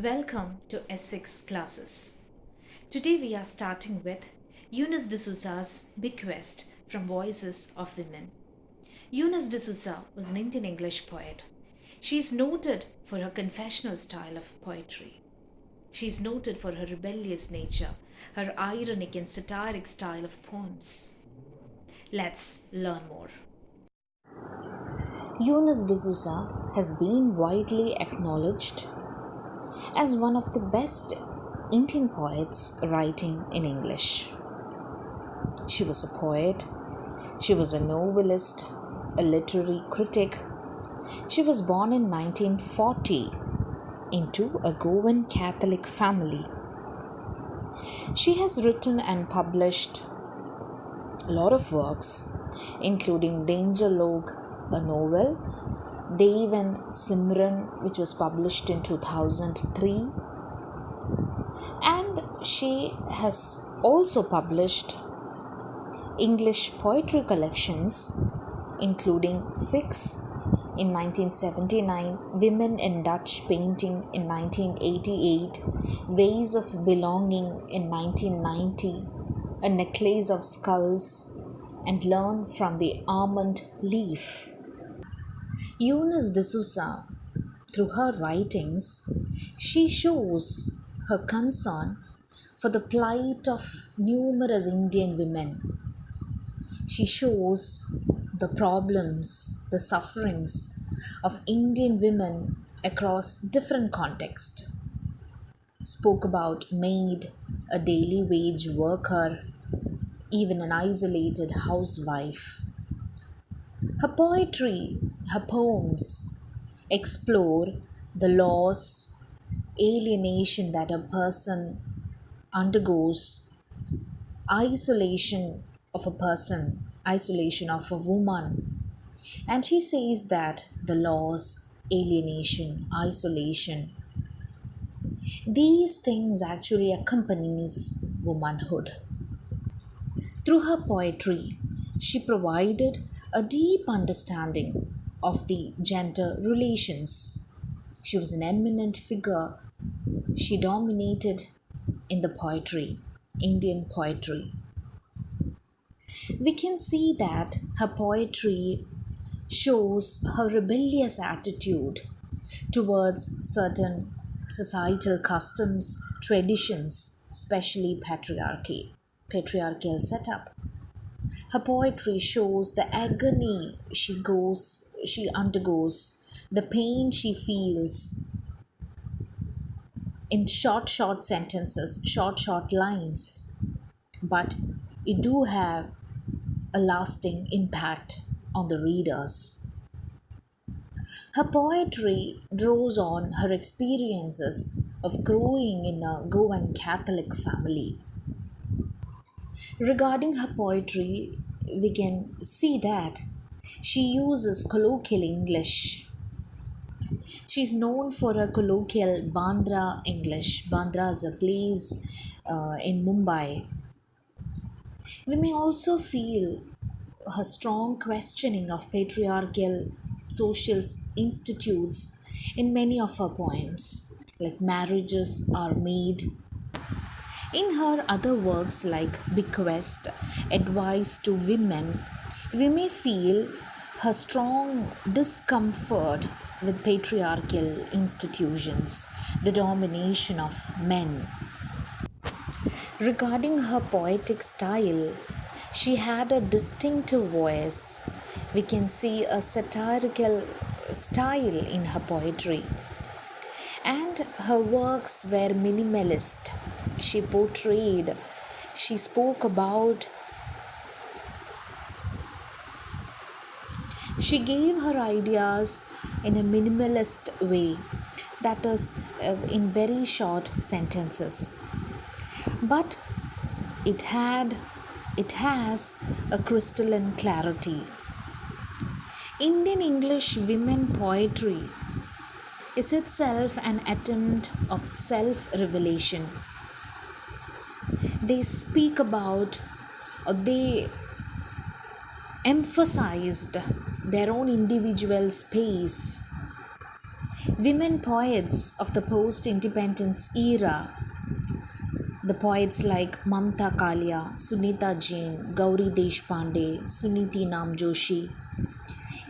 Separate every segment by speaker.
Speaker 1: Welcome to S6 classes. Today we are starting with Eunice De Souza's Bequest from Voices of Women. Eunice De Souza was an Indian English poet. She is noted for her confessional style of poetry. She is noted for her rebellious nature, her ironic and satiric style of poems. Let's learn more.
Speaker 2: Eunice De Souza has been widely acknowledged as one of the best Indian poets writing in English. She was a poet, she was a novelist, a literary critic. She was born in 1940 into a Goan Catholic family. She has written and published a lot of works, including Danger Log, a novel, Dev and Simran, which was published in 2003, and she has also published English poetry collections, including Fix in 1979, Women in Dutch Painting in 1988, Ways of Belonging in 1990, A Necklace of Skulls, and Learn from the Almond Leaf. Eunice De Souza, through her writings, she shows her concern for the plight of numerous Indian women. She shows the problems, the sufferings of Indian women across different contexts. Spoke about maid, a daily wage worker, even an isolated housewife. Her poetry, her poems explore the loss, alienation that a person undergoes, isolation of a person, isolation of a woman. And she says that the loss, alienation, isolation, these things actually accompanies womanhood. Through her poetry, she provided a deep understanding of the gender relations. She was an eminent figure. She dominated in the poetry, Indian poetry. We can see that her poetry shows her rebellious attitude towards certain societal customs, traditions, especially patriarchal setup. Her poetry shows the agony she undergoes, the pain she feels in short sentences, short lines. But it do have a lasting impact on the readers. Her poetry draws on her experiences of growing in a Goan Catholic family. Regarding her poetry, we can see that she uses colloquial English. She is known for her colloquial Bandra English. Bandra is a place in Mumbai. We may also feel her strong questioning of patriarchal social institutes in many of her poems, like Marriages Are Made. In her other works like Bequest, Advice to Women, we may feel her strong discomfort with patriarchal institutions, the domination of men. Regarding her poetic style, she had a distinctive voice. We can see a satirical style in her poetry. And her works were minimalist. She spoke about, she gave her ideas in a minimalist way, that is, in very short sentences. But it has a crystalline clarity. Indian English women poetry is itself an attempt of self-revelation. They speak about, or they emphasized their own individual space Women poets of the post independence era, the poets like Mamta Kalia, Sunita Jain, Gauri Deshpande, Suniti Namjoshi,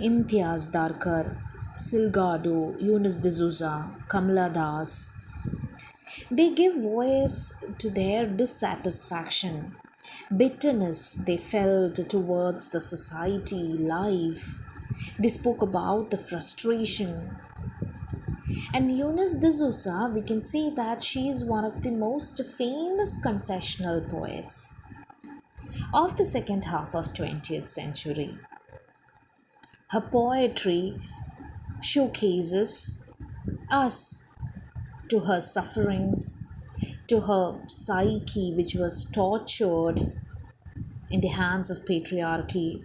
Speaker 2: Imtiaz Darkar, Silgado, Eunice De Souza, Kamala Das, they give voice to their dissatisfaction, bitterness they felt towards the society, life. They spoke about the frustration. And Eunice De Souza, we can see that she is one of the most famous confessional poets of the second half of 20th century. Her poetry showcases us to her sufferings, to her psyche, which was tortured in the hands of patriarchy,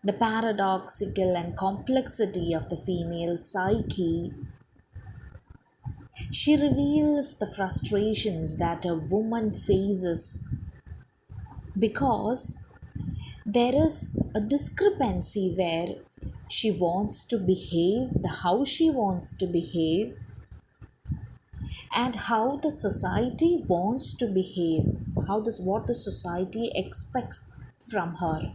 Speaker 2: the paradoxical and complexity of the female psyche. She reveals the frustrations that a woman faces because there is a discrepancy where she wants to behave, the how she wants to behave, and how the society wants to behave, what the society expects from her.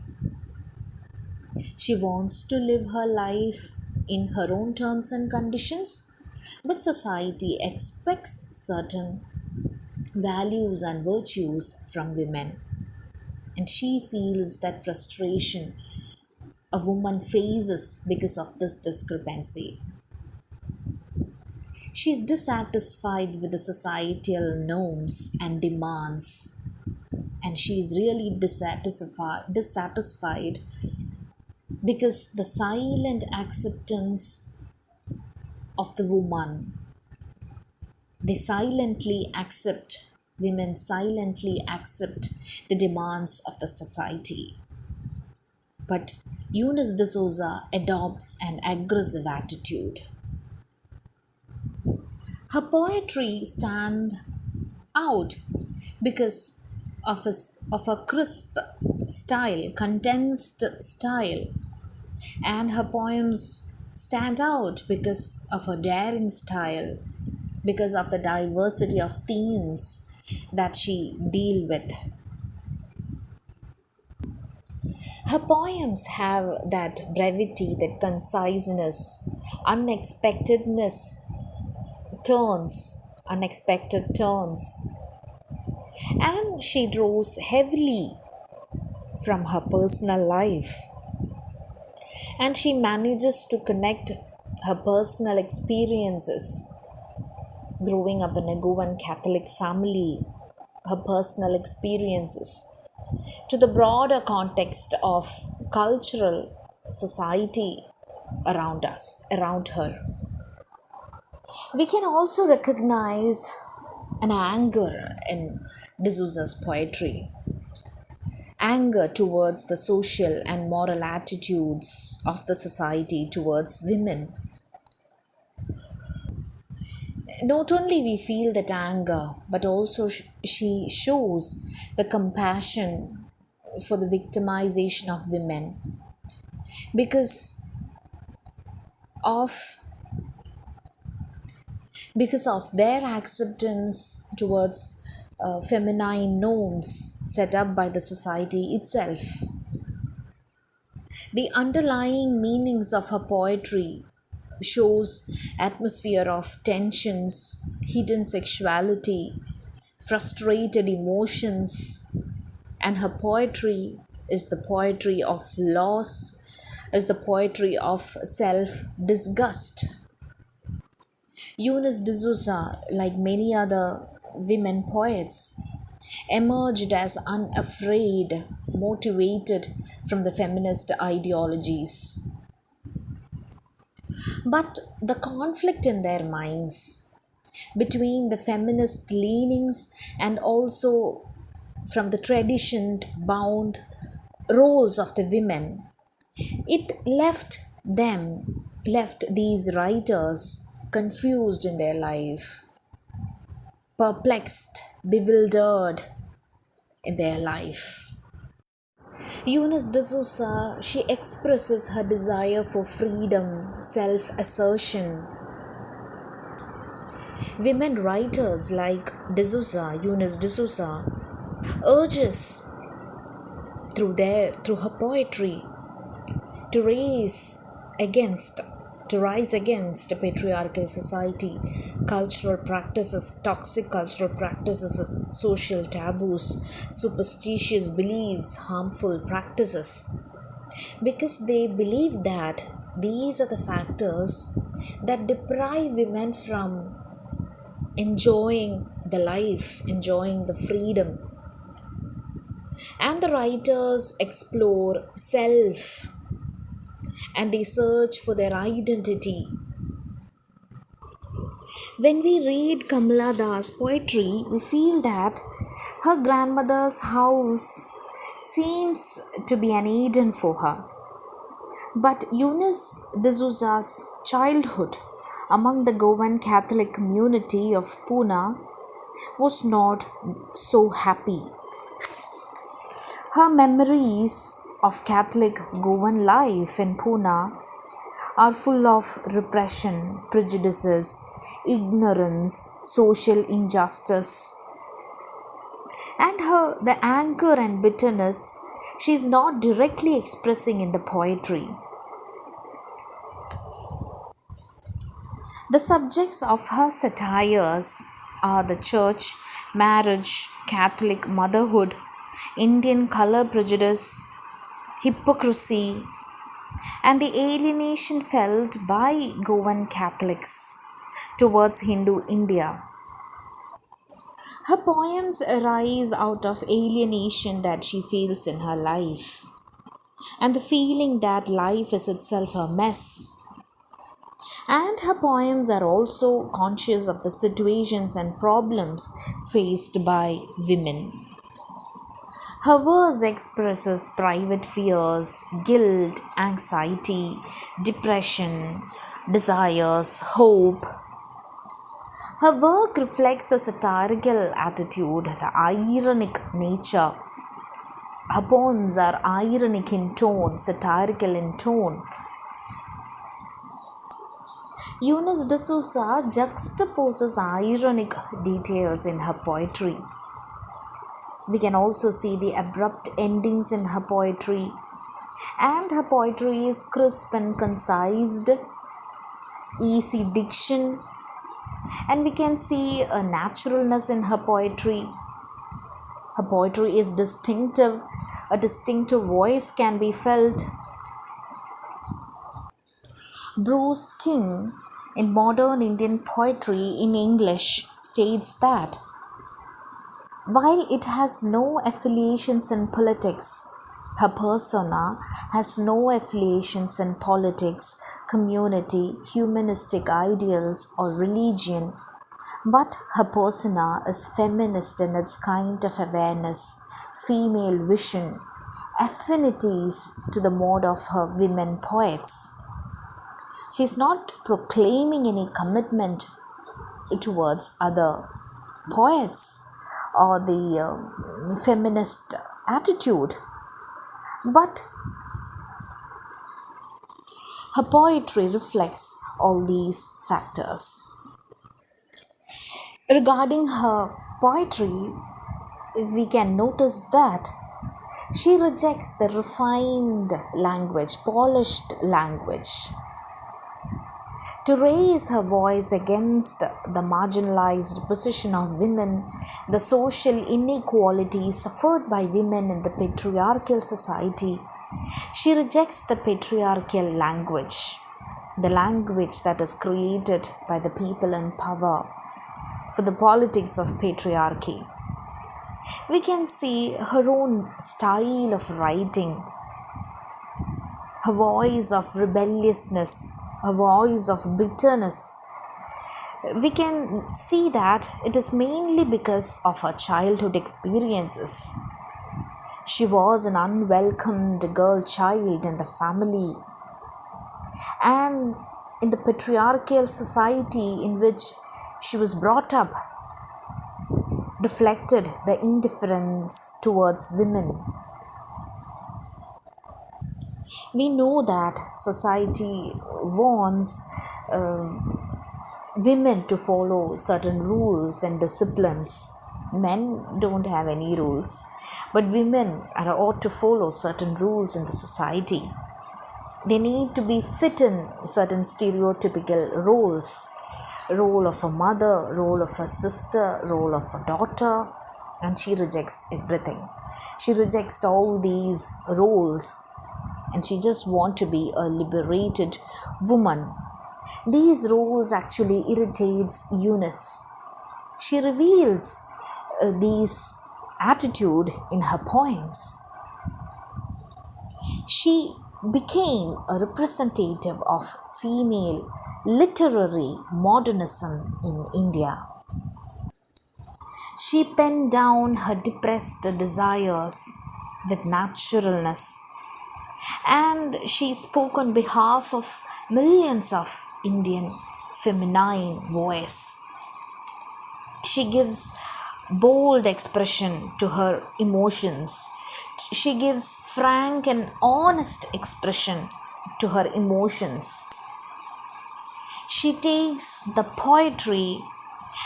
Speaker 2: She wants to live her life in her own terms and conditions, but society expects certain values and virtues from women. And she feels that frustration a woman faces because of this discrepancy. She's dissatisfied with the societal norms and demands, and she's really dissatisfied because the silent acceptance of the woman, they silently accept, women silently accept the demands of the society. But Eunice De Souza adopts an aggressive attitude. Her poetry stands out because of a crisp style, condensed style, and her poems stand out because of her daring style, because of the diversity of themes that she deal with. Her poems have that brevity, that conciseness, unexpected turns, and she draws heavily from her personal life, and she manages to connect her personal experiences growing up in a Goan Catholic family, her personal experiences, to the broader context of cultural society around us, around her. We can also recognize an anger in D'Souza's poetry, anger towards the social and moral attitudes of the society towards women. Not only we feel that anger, but also she shows the compassion for the victimization of women because of their acceptance towards feminine norms set up by the society itself. The underlying meanings of her poetry shows atmosphere of tensions, hidden sexuality, frustrated emotions, and her poetry is the poetry of loss, is the poetry of self disgust. Eunice D'souza, like many other women poets, emerged as unafraid, motivated from the feminist ideologies. But the conflict in their minds between the feminist leanings and also from the tradition bound roles of the women, it left these writers confused in their life, perplexed, bewildered in their life. Eunice De Souza, she expresses her desire for freedom, self assertion, Women writers like D'Souza, Eunice D'souza, urges through her poetry to against rise against a patriarchal society, cultural practices, toxic cultural practices, social taboos, superstitious beliefs, harmful practices, because they believe that these are the factors that deprive women from enjoying the life, enjoying the freedom. And the writers explore self and they search for their identity. When we read Kamala Das' poetry, we feel that her grandmother's house seems to be an Eden for her. But Eunice De Souza's childhood among the Goan Catholic community of Pune was not so happy. Her memories of Catholic Goan life in Pune are full of repression, prejudices, ignorance, social injustice. And the anger and bitterness she is not directly expressing in the poetry. The subjects of her satires are the church, marriage, Catholic motherhood, Indian color prejudice, hypocrisy, and the alienation felt by Goan Catholics towards Hindu India. Her poems arise out of alienation that she feels in her life and the feeling that life is itself a mess. And her poems are also conscious of the situations and problems faced by women. Her verse expresses private fears, guilt, anxiety, depression, desires, hope. Her work reflects the satirical attitude, the ironic nature. Her poems are ironic in tone, satirical in tone. Eunice De Souza juxtaposes ironic details in her poetry. We can also see the abrupt endings in her poetry, and her poetry is crisp and concise, easy diction, and we can see a naturalness in her poetry. Her poetry is distinctive, a distinctive voice can be felt. Bruce King, in Modern Indian Poetry in English, states that while it has no affiliations in politics, her persona has no affiliations in politics, community, humanistic ideals, or religion, but her persona is feminist in its kind of awareness, female vision, affinities to the mode of her women poets. She is not proclaiming any commitment towards other poets or the feminist attitude, but her poetry reflects all these factors. Regarding her poetry, we can notice that she rejects the refined language, polished language, to raise her voice against the marginalized position of women, the social inequalities suffered by women in the patriarchal society. She rejects the patriarchal language, the language that is created by the people in power for the politics of patriarchy. We can see her own style of writing, her voice of rebelliousness, a voice of bitterness. We can see that it is mainly because of her childhood experiences. She was an unwelcomed girl child in the family, and in the patriarchal society in which she was brought up reflected the indifference towards women. We know that society wants women to follow certain rules and disciplines. Men don't have any rules, but women are ought to follow certain rules in the society. They need to be fit in certain stereotypical roles: role of a mother, role of a sister, role of a daughter, and she rejects everything. She rejects all these roles and she just wants to be a liberated woman. These roles actually irritates Eunice. She reveals these attitude in her poems. She became a representative of female literary modernism in India. She penned down her depressed desires with naturalness, and she spoke on behalf of millions of Indian feminine voice. She gives bold expression to her emotions. She gives frank and honest expression to her emotions. She takes the poetry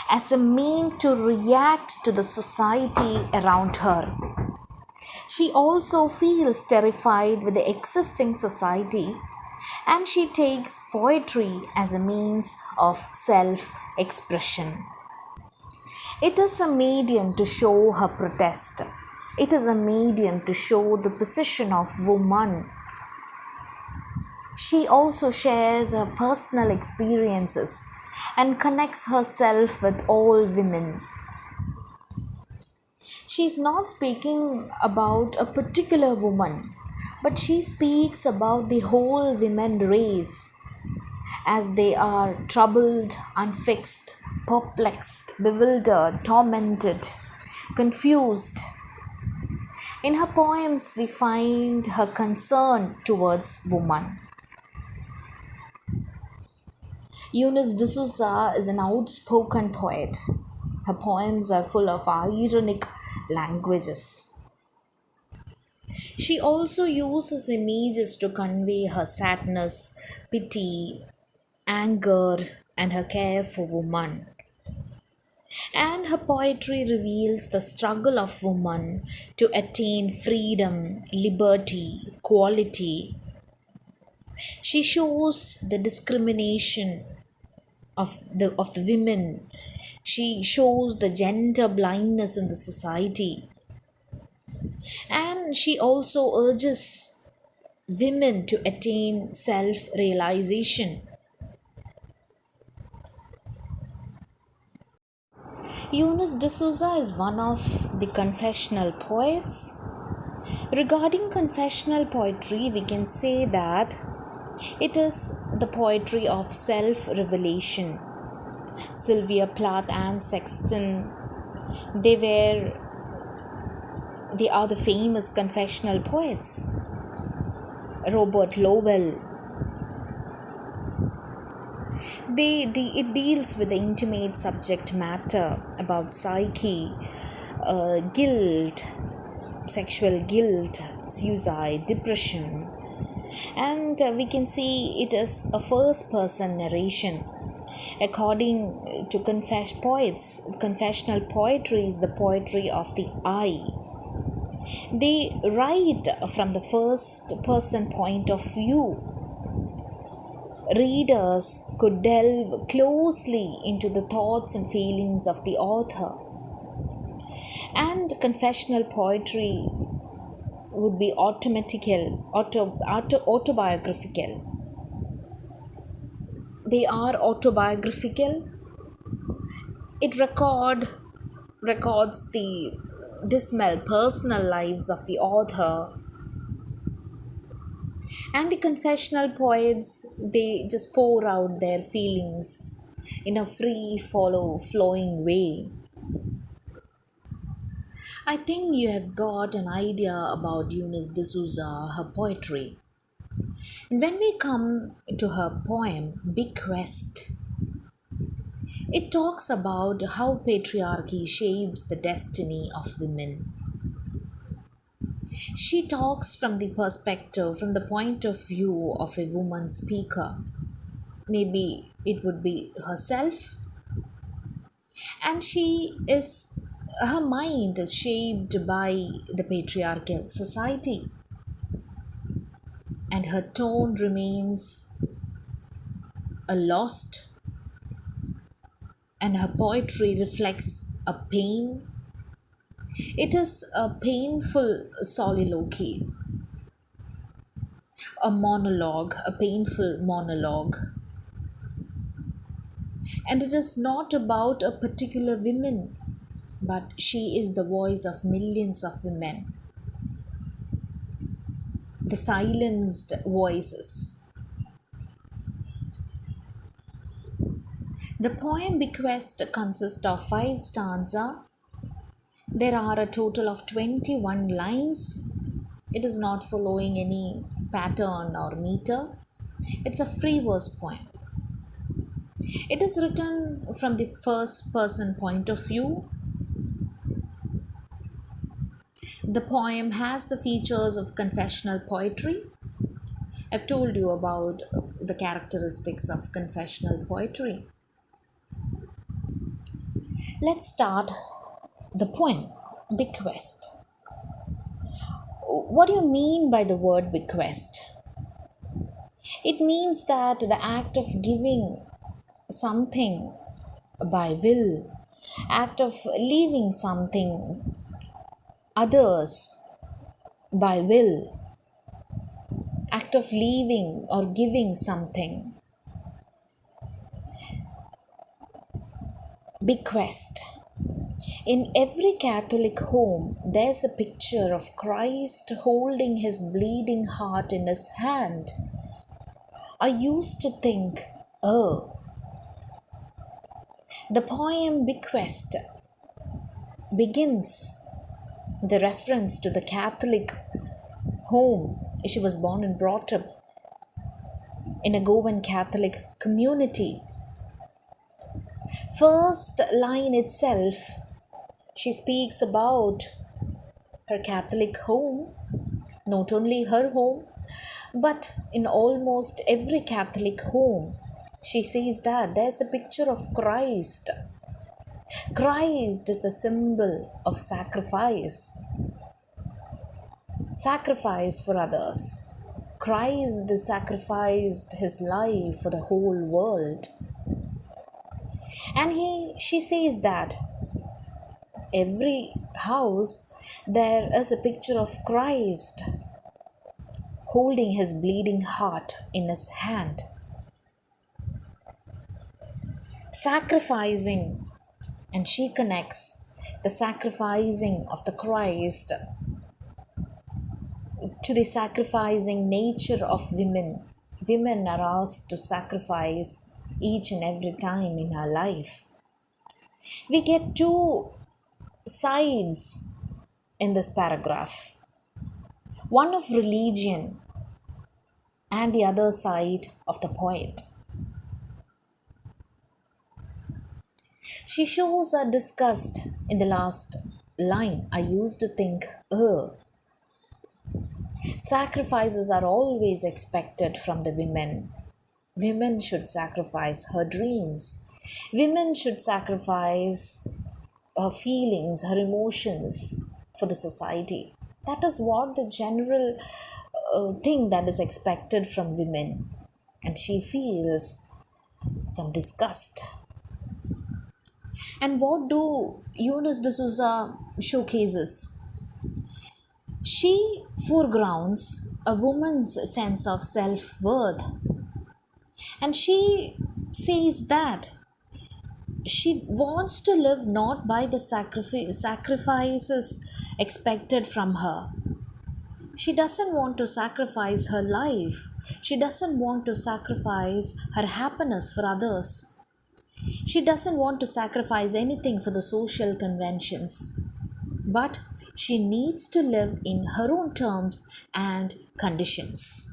Speaker 2: as a mean to react to the society around her. She also feels terrified with the existing society, and she takes poetry as a means of self expression. It is a medium to show her protest. It is a medium to show the position of woman. She also shares her personal experiences and connects herself with all women. She is not speaking about a particular woman, but she speaks about the whole women race as they are troubled, unfixed, perplexed, bewildered, tormented, confused. In her poems, we find her concern towards woman. Eunice De Souza is an outspoken poet. Her poems are full of ironic languages. She also uses images to convey her sadness, pity, anger, and her care for woman. And her poetry reveals the struggle of woman to attain freedom, liberty, equality. She shows the discrimination of the women. She shows the gender blindness in the society. And she also urges women to attain self realization. Eunice De Souza is one of the confessional poets. Regarding confessional poetry, we can say that it is the poetry of self revelation. Sylvia Plath and Sexton, they are the famous confessional poets. Robert Lowell. It deals with the intimate subject matter about psyche, guilt, sexual guilt, suicide, depression, and we can see it is a first person narration. According to confessional poetry is the poetry of the I. They write from the first person point of view. Readers could delve closely into the thoughts and feelings of the author. And confessional poetry would be autobiographical. They are autobiographical. It records the dismal personal lives of the author. And the confessional poets, they just pour out their feelings in a flowing way. I think you have got an idea about Eunice De Souza, her poetry. And when we come to her poem, Bequest, it talks about how patriarchy shapes the destiny of women. She talks from the point of view of a woman speaker maybe it would be herself. And her mind is shaped by the patriarchal society, and her tone remains a lost, and her poetry reflects a pain. It is a painful soliloquy, a monologue, a painful monologue. And it is not about a particular woman, but she is the voice of millions of women, the silenced voices. The poem Bequest consists of 5 stanzas. There are a total of 21 lines. It is not following any pattern or meter. It's a free verse poem. It is written from the first person point of view. The poem has the features of confessional poetry. I've told you about the characteristics of confessional poetry. Let's start the poem, Bequest. What do you mean by the word bequest? It means that the act of giving something by will, act of leaving something others by will, act of leaving or giving something. Bequest. In every Catholic home, there's a picture of Christ holding his bleeding heart in his hand. I used to think, oh, the poem Bequest begins with a reference to the Catholic home. She was born and brought up in a Goan Catholic community. First line itself, she speaks about her Catholic home, not only her home, but in almost every Catholic home, she says that there's a picture of Christ. Christ is the symbol of sacrifice. Sacrifice for others. Christ sacrificed his life for the whole world. And she says that every house there is a picture of Christ holding his bleeding heart in his hand. Sacrificing, and she connects the sacrificing of the Christ to the sacrificing nature of women. Women are asked to sacrifice each and every time in her life. We get two sides in this paragraph, one of religion and the other side of the poet. She shows her disgust in the last line. I used to think, sacrifices are always expected from the women. Women should sacrifice her dreams. Women should sacrifice her feelings, her emotions for the society. That is what the general thing that is expected from women. And she feels some disgust. And what do Eunice De Souza showcases? She foregrounds a woman's sense of self-worth. And she says that she wants to live not by the sacrifices expected from her. She doesn't want to sacrifice her life. She doesn't want to sacrifice her happiness for others. She doesn't want to sacrifice anything for the social conventions. But she needs to live in her own terms and conditions.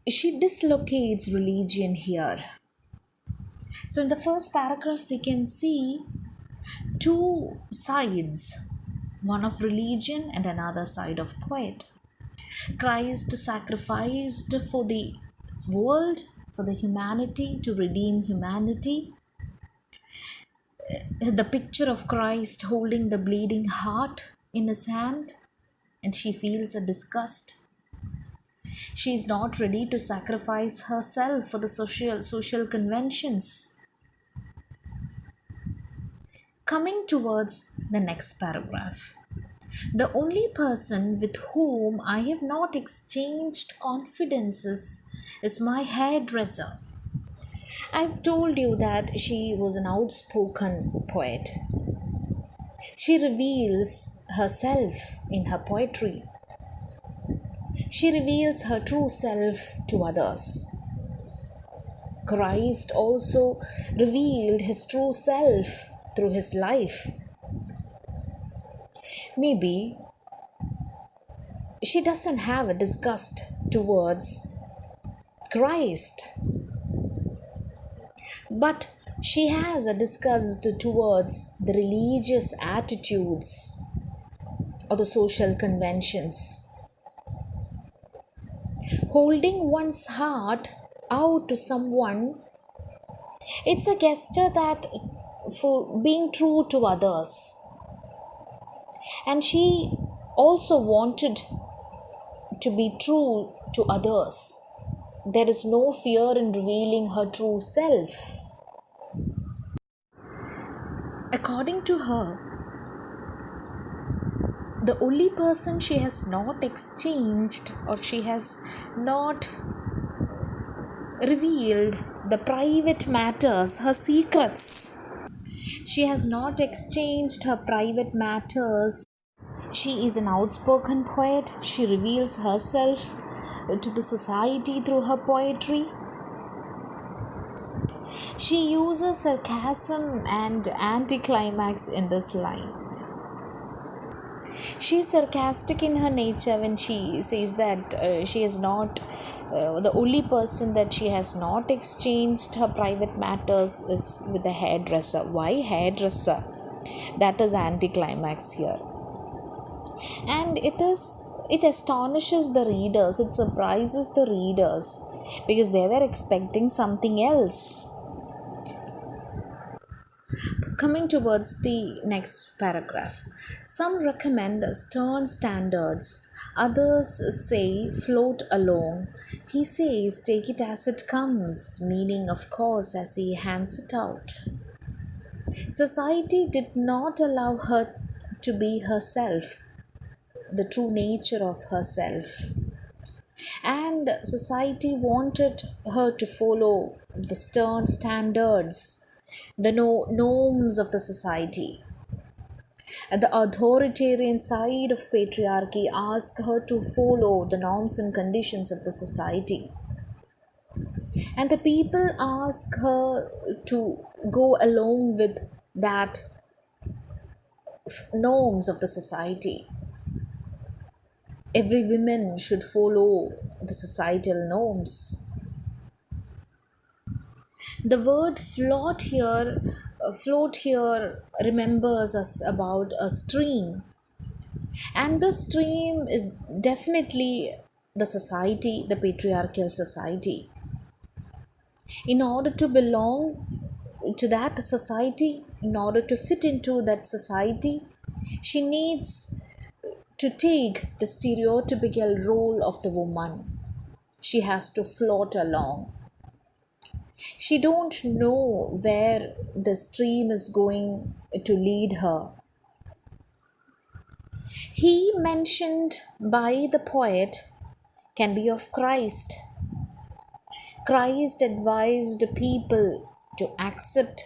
Speaker 2: She dislocates religion here. So in the first paragraph, we can see two sides, one of religion and another side of poet. Christ sacrificed for the world, for the humanity to redeem humanity. The picture of Christ holding the bleeding heart in his hand, and she feels a disgust. She is not ready to sacrifice herself for the social conventions. Coming towards the next paragraph. The only person with whom I have not exchanged confidences is my hairdresser. I've told you that she was an outspoken poet. She reveals herself in her poetry. She reveals her true self to others. Christ also revealed his true self through his life. Maybe she doesn't have a disgust towards Christ, but she has a disgust towards the religious attitudes or the social conventions. Holding one's heart out to someone, it's a gesture that for being true to others. And she also wanted to be true to others. There is no fear in revealing her true self. According to her, the only person she has not exchanged or she has not revealed the private matters, her secrets. She has not exchanged her private matters. She is an outspoken poet. She reveals herself to the society through her poetry. She uses sarcasm and anticlimax in this line. She is sarcastic in her nature when she says that she is not the only person that she has not exchanged her private matters is with a hairdresser. Why hairdresser? That is anticlimax here. And it astonishes the readers, it surprises the readers because they were expecting something else. Coming towards the next paragraph. Some recommend stern standards, others say float along. He says take it as it comes, meaning of course as he hands it out. Society did not allow her to be herself, the true nature of herself. And society wanted her to follow the stern standards, the norms of the society. And the authoritarian side of patriarchy asked her to follow the norms and conditions of the society. And the people ask her to go along with that norms of the society. Every woman should follow the societal norms. The word float here remembers us about a stream. And the stream is definitely the society, the patriarchal society. In order to belong to that society, in order to fit into that society, she needs to take the stereotypical role of the woman. She has to float along. She don't know where the stream is going to lead her. He mentioned by the poet can be of Christ. Christ advised people to accept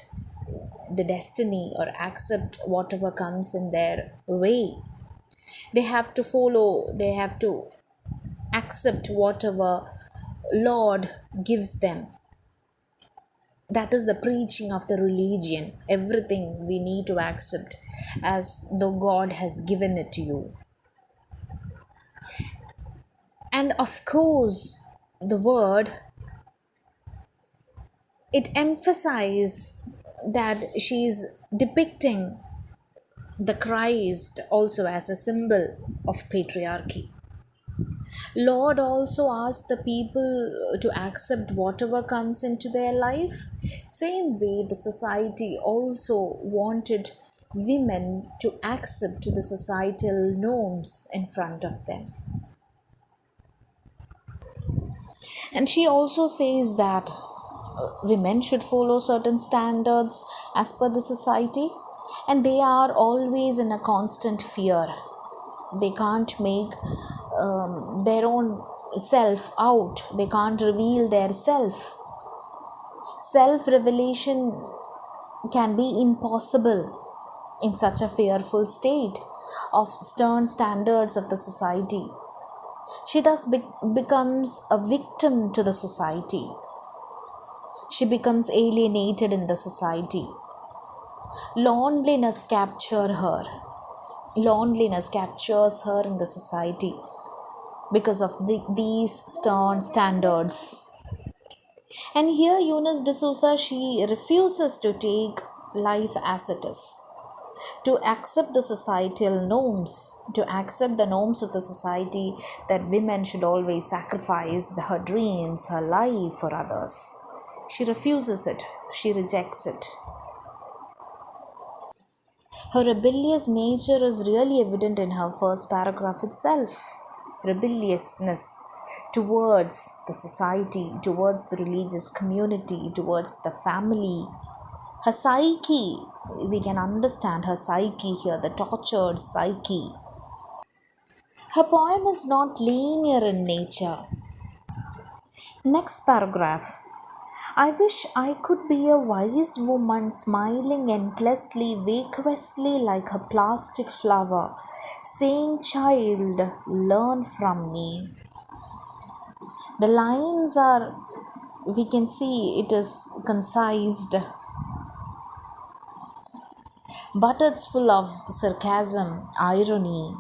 Speaker 2: the destiny or accept whatever comes in their way. They have to follow, they have to accept whatever Lord gives them. That is the preaching of the religion. Everything we need to accept as though God has given it to you. And of course, the word, it emphasizes that she is depicting the Christ also as a symbol of patriarchy. Lord also asked the people to accept whatever comes into their life. Same way, the society also wanted women to accept the societal norms in front of them. And she also says that women should follow certain standards as per the society, and they are always in a constant fear. They can't make their own self out, they can't reveal their self revelation can be impossible in such a fearful state of stern standards of the society. She thus becomes a victim to the society. She becomes alienated in the society. Loneliness captures her. Loneliness captures her in the society because of these stern standards. And here Eunice De Souza, she refuses to take life as it is, to accept the societal norms, to accept the norms of the society that women should always sacrifice her dreams, her life for others. She refuses it, she rejects it. Her rebellious nature is really evident in her first paragraph itself. Rebelliousness towards the society, towards the religious community, towards the family. Her psyche, we can understand her psyche here, the tortured psyche. Her poem is not linear in nature. Next paragraph. I wish I could be a wise woman smiling endlessly, vacuously like a plastic flower, saying, "Child, learn from me." The lines are, we can see it is concised, but it's full of sarcasm, irony.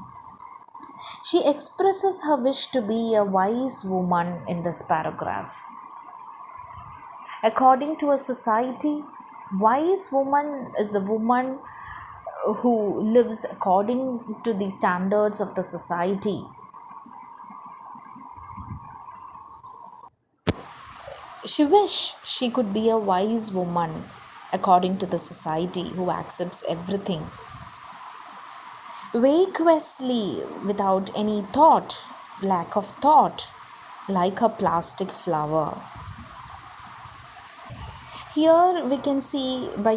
Speaker 2: She expresses her wish to be a wise woman in this paragraph. According to a society, wise woman is the woman who lives according to the standards of the society. She wished she could be a wise woman according to the society who accepts everything. Vacuously, without any thought, lack of thought, like a plastic flower. Here we can see by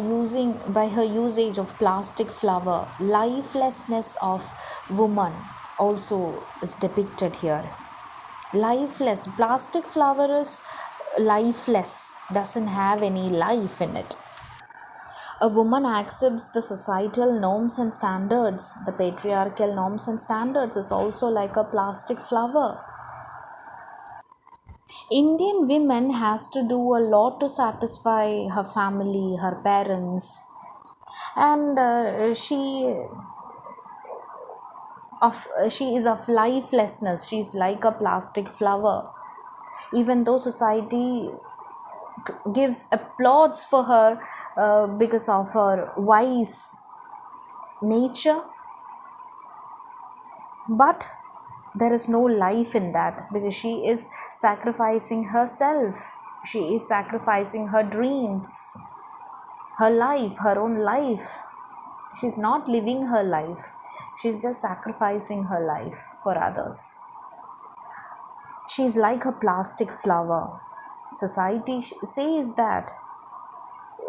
Speaker 2: her usage of plastic flower, lifelessness of woman also is depicted here. Lifeless, plastic flower is lifeless, doesn't have any life in it. A woman accepts the societal norms and standards, the patriarchal norms and standards is also like a plastic flower. Indian women has to do a lot to satisfy her family, her parents, and she is of lifelessness. She's like a plastic flower. Even though society gives applauds for her because of her wise nature, but there is no life in that because she is sacrificing herself. She is sacrificing her dreams, her life, her own life. She's not living her life. She's just sacrificing her life for others. She's like a plastic flower. Society says that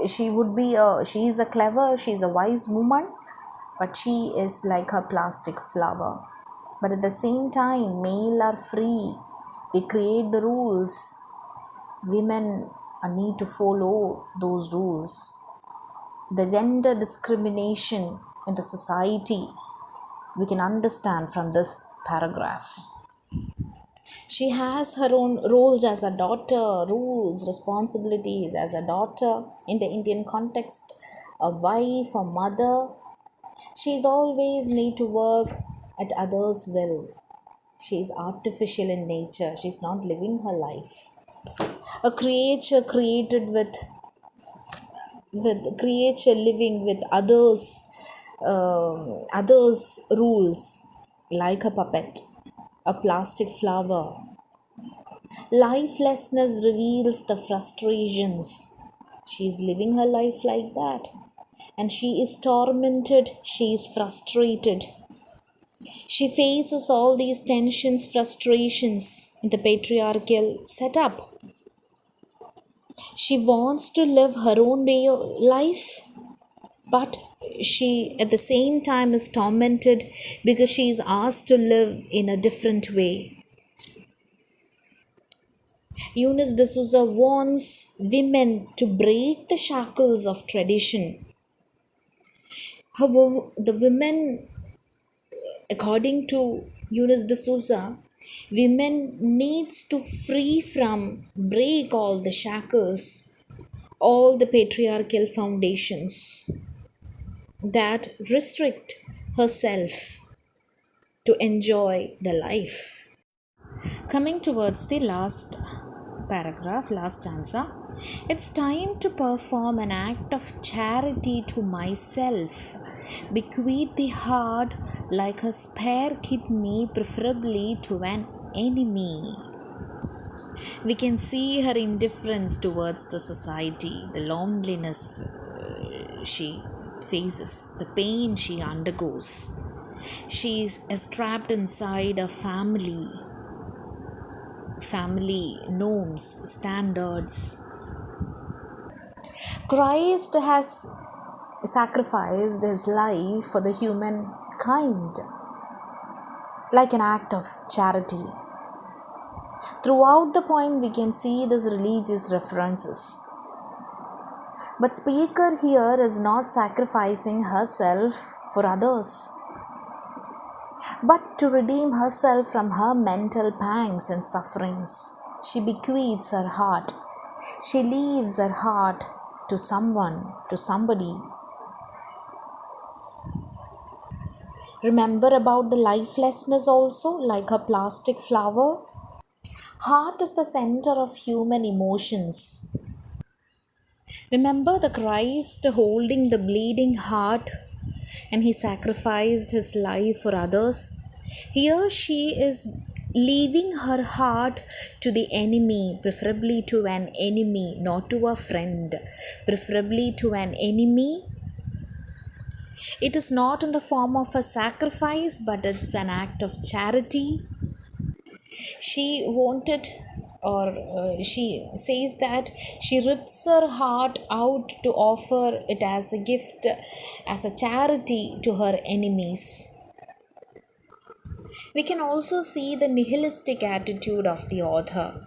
Speaker 2: she is a clever, she's a wise woman, but she is like a plastic flower. But at the same time, male are free. They create the rules. Women need to follow those rules. The gender discrimination in the society, we can understand from this paragraph. She has her own roles as a daughter, rules, responsibilities as a daughter in the Indian context, a wife, a mother. She's always need to work at others' will. She's artificial in nature. She's not living her life. A creature created with creature living with others rules, like a puppet, a plastic flower. Lifelessness reveals the frustrations. She is living her life like that. And she is tormented, she is frustrated. She faces all these tensions, frustrations in the patriarchal setup. She wants to live her own way of life, but she at the same time is tormented because she is asked to live in a different way. Eunice De Souza wants women to break the shackles of tradition. However, the women, according to Eunice De Souza, women needs to free from, break all the shackles, all the patriarchal foundations that restrict herself to enjoy the life. Coming towards the last paragraph, last stanza, it's time to perform an act of charity to myself. Bequeath the heart like a spare kidney, preferably to an enemy. We can see her indifference towards the society, the loneliness she faces, the pain she undergoes. She is trapped inside a family norms, standards. Christ has sacrificed his life for the humankind like an act of charity. Throughout the poem, we can see these religious references. But speaker here is not sacrificing herself for others, but to redeem herself from her mental pangs and sufferings. She bequeaths her heart. She leaves her heart to someone, to somebody. Remember about the lifelessness also, like a plastic flower. Heart is the center of human emotions. Remember the Christ holding the bleeding heart and he sacrificed his life for others. Here she is leaving her heart to the enemy, preferably to an enemy, not to a friend, preferably to an enemy. It is not in the form of a sacrifice, but it's an act of charity. She wanted, or she says that she rips her heart out to offer it as a gift, as a charity to her enemies. We can also see the nihilistic attitude of the author,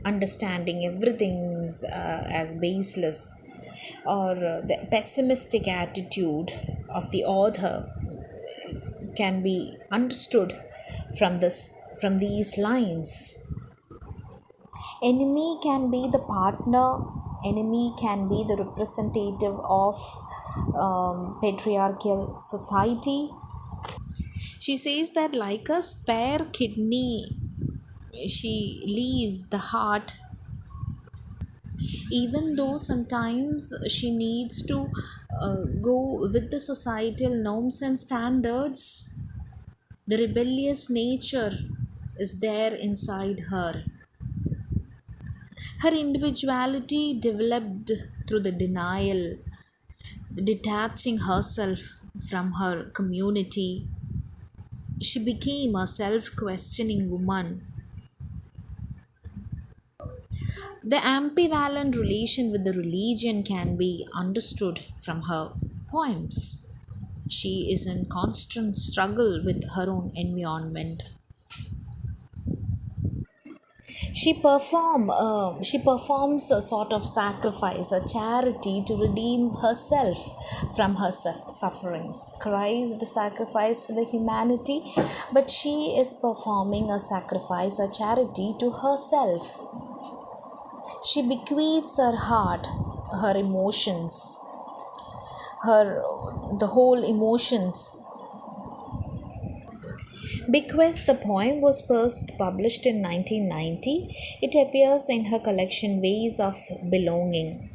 Speaker 2: understanding everything as baseless, or the pessimistic attitude of the author can be understood from these lines. Enemy can be the partner, enemy can be the representative of patriarchal society. She says that like a spare kidney, she leaves the heart, even though sometimes she needs to go with the societal norms and standards. The rebellious nature is there inside her. Her individuality developed through the denial, detaching herself from her community. She became a self questioning woman. The ambivalent relation with the religion can be understood from her poems. She is in constant struggle with her own environment. She performs a sort of sacrifice, a charity to redeem herself from her sufferings. Christ sacrificed for the humanity, but she is performing a sacrifice, a charity to herself. She bequeaths her heart, her emotions, her the whole emotions. Bequest, the poem, was first published in 1990. It appears in her collection Ways of Belonging.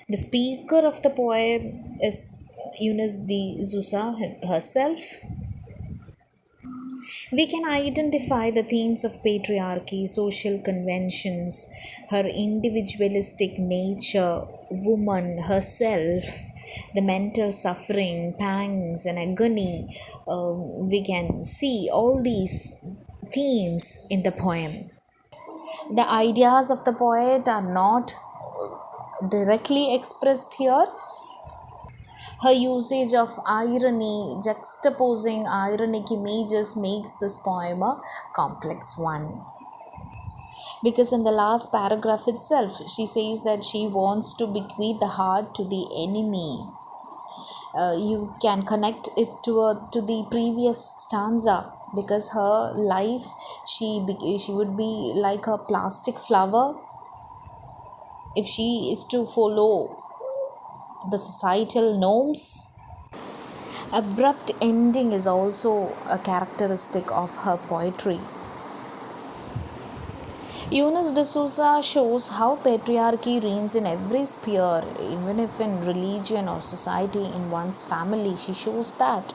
Speaker 2: The speaker of the poem is Eunice De Souza herself. We can identify the themes of patriarchy, social conventions, her individualistic nature, woman herself, the mental suffering, pangs, and agony. We can see all these themes in the poem. The ideas of the poet are not directly expressed here. Her usage of irony, juxtaposing ironic images, makes this poem a complex one. Because in the last paragraph itself, she says that she wants to bequeath the heart to the enemy. You can connect it to the previous stanza, because her life, she would be like a plastic flower if she is to follow the societal norms. Abrupt ending is also a characteristic of her poetry. Eunice De Souza shows how patriarchy reigns in every sphere, even if in religion or society, in one's family. She shows that.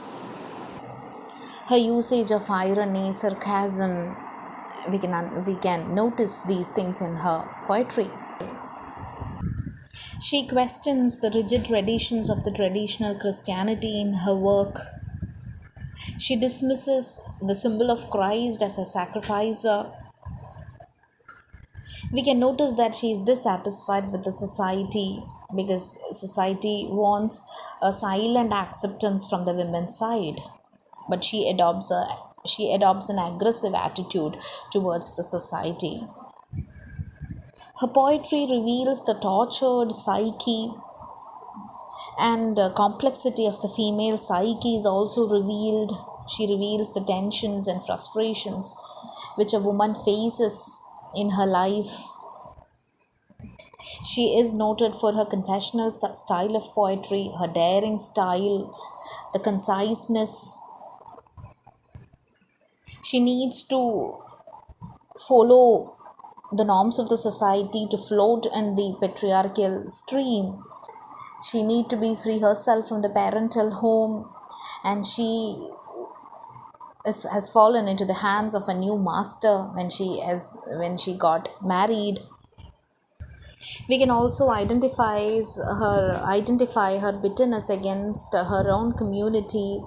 Speaker 2: Her usage of irony, sarcasm, we can notice these things in her poetry. She questions the rigid traditions of the traditional Christianity in her work. She dismisses the symbol of Christ as a sacrificer. We can notice that she is dissatisfied with the society, because society wants a silent acceptance from the women's side, but she adopts an aggressive attitude towards the society. Her poetry reveals the tortured psyche, and the complexity of the female psyche is also revealed. She reveals the tensions and frustrations which a woman faces in her life. She is noted for her confessional style of poetry, her daring style, the conciseness. She needs to follow the norms of the society to float in the patriarchal stream. She needs to be free herself from the parental home, and she has fallen into the hands of a new master when she got married. We can also identify her bitterness against her own community,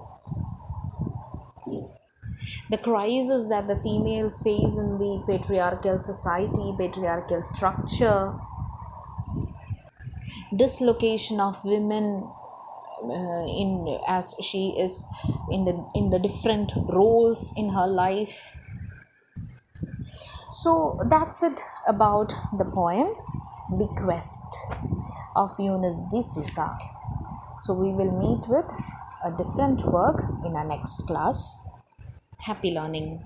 Speaker 2: the crisis that the females face in the patriarchal society, patriarchal structure, dislocation of women in as she is in the different roles in her life. So that's it about the poem Bequest of Eunice De Souza. So we will meet with a different work in our next class. Happy learning.